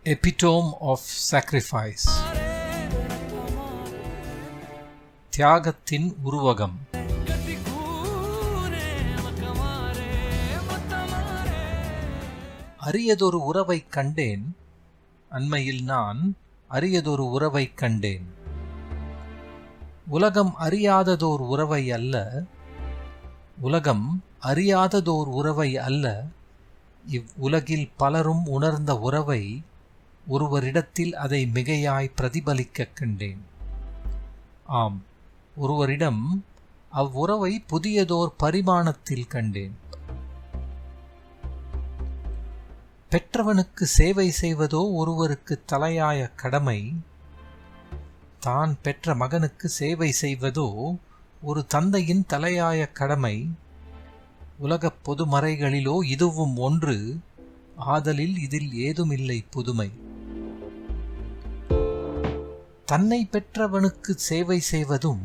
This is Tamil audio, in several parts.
Epitome of sacrifice. தியாகத்தின் உருவகம். அரியதொரு உறவைக் கண்டேன், அண்மையில் நான் அரியதொரு உறவைக் கண்டேன். உலகம் அறியாததோர் உறவை அல்ல, உலகம் அறியாததோர் உறவை அல்ல, இவ்வுலகில் பலரும் உணர்ந்த உறவை ஒருவரிடத்தில் அதை மிகையாய் பிரதிபலிக்கக் கண்டேன். ஆம், ஒருவரிடம் அவ்வுறவை புதியதோர் பரிமாணத்தில் கண்டேன். பெற்றவனுக்கு சேவை செய்வதோ ஒருவருக்கு தலையாய கடமை, தான் பெற்ற மகனுக்கு சேவை செய்வதோ ஒரு தந்தையின் தலையாய கடமை. உலகப் பொதுமறைகளிலோ இதுவும் ஒன்று, ஆதலில் இதில் ஏதுமில்லை புதுமை. தன்னை பெற்றவனுக்கு சேவை செய்வதும்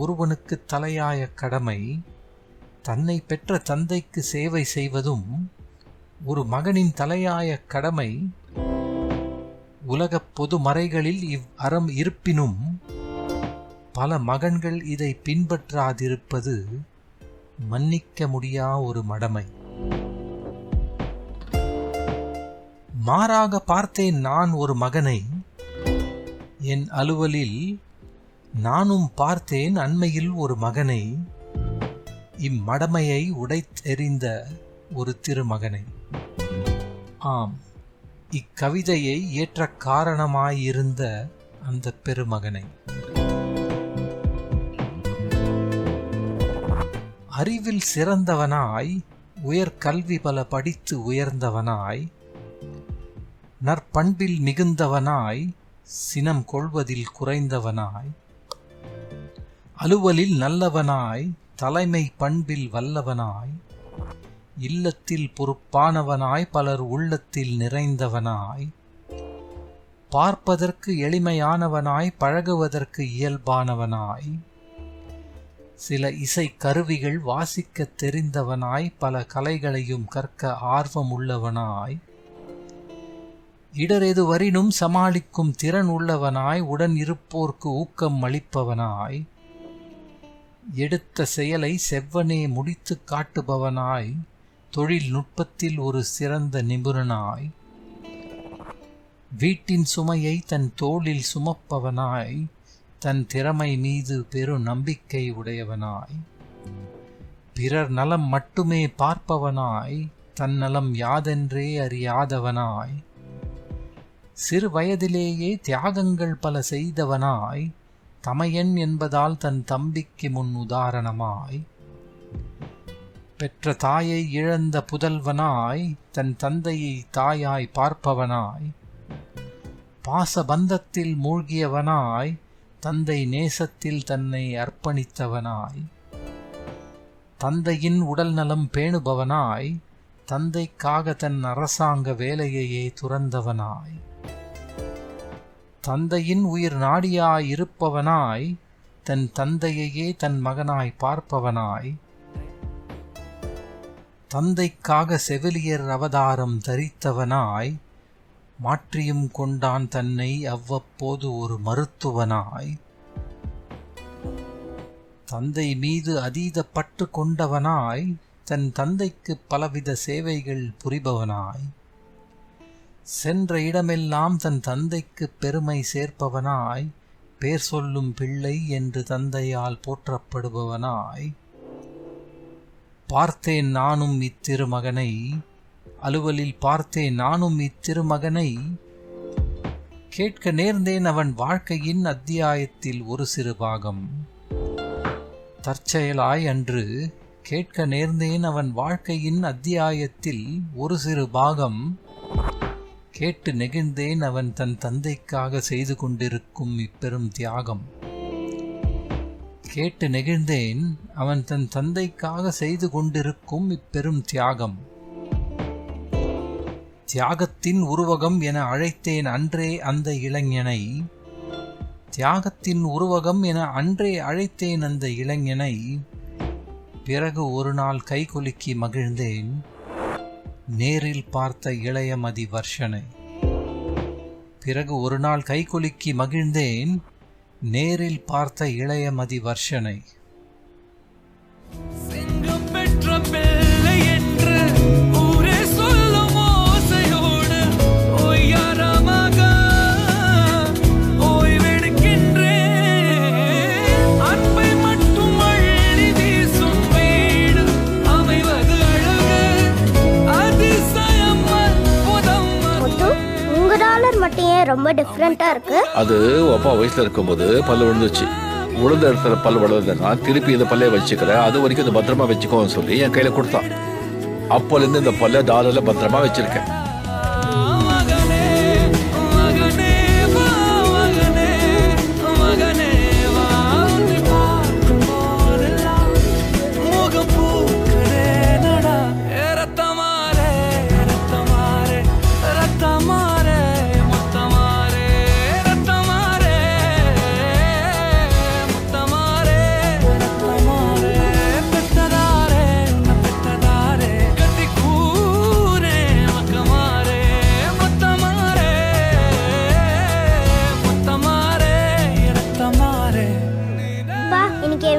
ஒருவனுக்கு தலையாய கடமை, தன்னை பெற்ற தந்தைக்கு சேவை செய்வதும் ஒரு மகனின் தலையாய கடமை. உலகப் பொதுமறைகளில் அறம் இருப்பினும் பல மகன்கள் இதை பின்பற்றாதிருப்பது மன்னிக்க முடியா ஒரு மடமை. மாறாக பார்த்தேன் நான் ஒரு மகனை, என் அலுவலில் நானும் பார்த்தேன் அண்மையில் ஒரு மகனை, இம்மடமையை உடைத்தெறிந்த ஒரு திருமகனை. ஆம், இக்கவிதையை ஏற்ற காரணமாயிருந்த அந்த பெருமகனை. அறிவில் சிறந்தவனாய், உயர்கல்வி பல படித்து உயர்ந்தவனாய், நற்பண்பில் மிகுந்தவனாய், சினம் கொள்வதில் குறைந்தவனாய், அலுவலில் நல்லவனாய், தலைமை பண்பில் வல்லவனாய், இல்லத்தில் பொறுப்பானவனாய், பலர் உள்ளத்தில் நிறைந்தவனாய், பார்ப்பதற்கு எளிமையானவனாய், பழகுவதற்கு இயல்பானவனாய், சில இசை கருவிகள் வாசிக்கத் தெரிந்தவனாய், பல கலைகளையும் கற்க ஆர்வமுள்ளவனாய், இடரெது வரினும் சமாளிக்கும் திறன் உள்ளவனாய், உடன் இருப்போர்க்கு ஊக்கம் அளிப்பவனாய், எடுத்த செயலை செவ்வனே முடித்து காட்டுபவனாய், தொழில்நுட்பத்தில் ஒரு சிறந்த நிபுணனாய், வீட்டின் சுமையை தன் தோளில் சுமப்பவனாய், தன் திறமை மீது பெரு நம்பிக்கை உடையவனாய், பிறர் நலம் மட்டுமே பார்ப்பவனாய், தன் நலம் யாதென்றே அறியாதவனாய், சிறு வயதிலேயே தியாகங்கள் பல செய்தவனாய், தமையன் என்பதால் தன் தம்பிக்கு முன் உதாரணமாய், பெற்ற தாயை இழந்த புதல்வனாய், தன் தந்தையை தாயாய் பார்ப்பவனாய், பாசபந்தத்தில் மூழ்கியவனாய், தந்தை நேசத்தில் தன்னை அர்ப்பணித்தவனாய், தந்தையின் உடல் நலம் பேணுபவனாய், தந்தைக்காக தன் அரசாங்க வேலையையே துறந்தவனாய், தந்தையின் உயிர் நாடியாய் இருப்பவனாய், தன் தந்தையையே தன் மகனாய் பார்ப்பவனாய், தந்தைக்காக செவிலியர் அவதாரம் தரித்தவனாய், மாற்றியும் கொண்டான் தன்னை அவ்வப்போது ஒரு மருத்துவனாய், தந்தை மீது அதீத பற்று கொண்டவனாய், தன் தந்தைக்கு பலவித சேவைகள் புரிபவனாய், சென்ற இடமெல்லாம் தன் தந்தைக்கு பெருமை சேர்ப்பவனாய், பேர் சொல்லும் பிள்ளை என்று தந்தையால் போற்றப்படுபவனாய், பார்த்தேன் நானும் இத்திருமகனை, அலுவலில் பார்த்தேன் நானும் இத்திருமகனை, கேட்க நேர்ந்தேன் அவன் வாழ்க்கையின் அத்தியாயத்தில் ஒரு சிறு பாகம். தற்செயலாய் அன்று கேட்க நேர்ந்தேன் அவன் வாழ்க்கையின் அத்தியாயத்தில் ஒரு சிறு பாகம். கேட்டு நெகிழ்ந்தேன் அவன் தன் தந்தைக்காக செய்து கொண்டிருக்கும் இப்பெரும் தியாகம். கேட்டு நெகிழ்ந்தேன் அவன் தன் தந்தைக்காக செய்து கொண்டிருக்கும் இப்பெரும் தியாகம். தியாகத்தின் உருவகம் என அழைத்தேன் அன்றே அந்த இளைஞனை, தியாகத்தின் உருவகம் என அன்றே அழைத்தேன் அந்த இளைஞனை. பிறகு ஒரு நாள் கைகுலுக்கி மகிழ்ந்தேன் நேரில் பார்த்த இளையமதி வர்ஷனை. பிறகு ஒரு நாள் கைகுலுக்கி மகிழ்ந்தேன் நேரில் பார்த்த இளையமதி வர்ஷனை. ரொம்ப டிஃபரெண்டா இருக்கு. அது அப்பா வயசுல இருக்கும்போது பல்லு விழுந்துச்சு. விழுந்த இடத்துல பல்லு விழுந்ததுன்னா திருப்பி இந்த பல்லையை வச்சுக்கிறேன், அது வரைக்கும் இந்த பத்திரமா வச்சுக்கோன்னு சொல்லி என் கையில கொடுத்தான். அப்போல இருந்து இந்த பல்ல டாலர்ல பத்திரமா வச்சிருக்கேன்.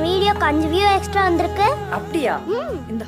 வீடியோக்கு 5 வியூ எக்ஸ்ட்ரா வந்திருக்கு. அப்படியா? இந்த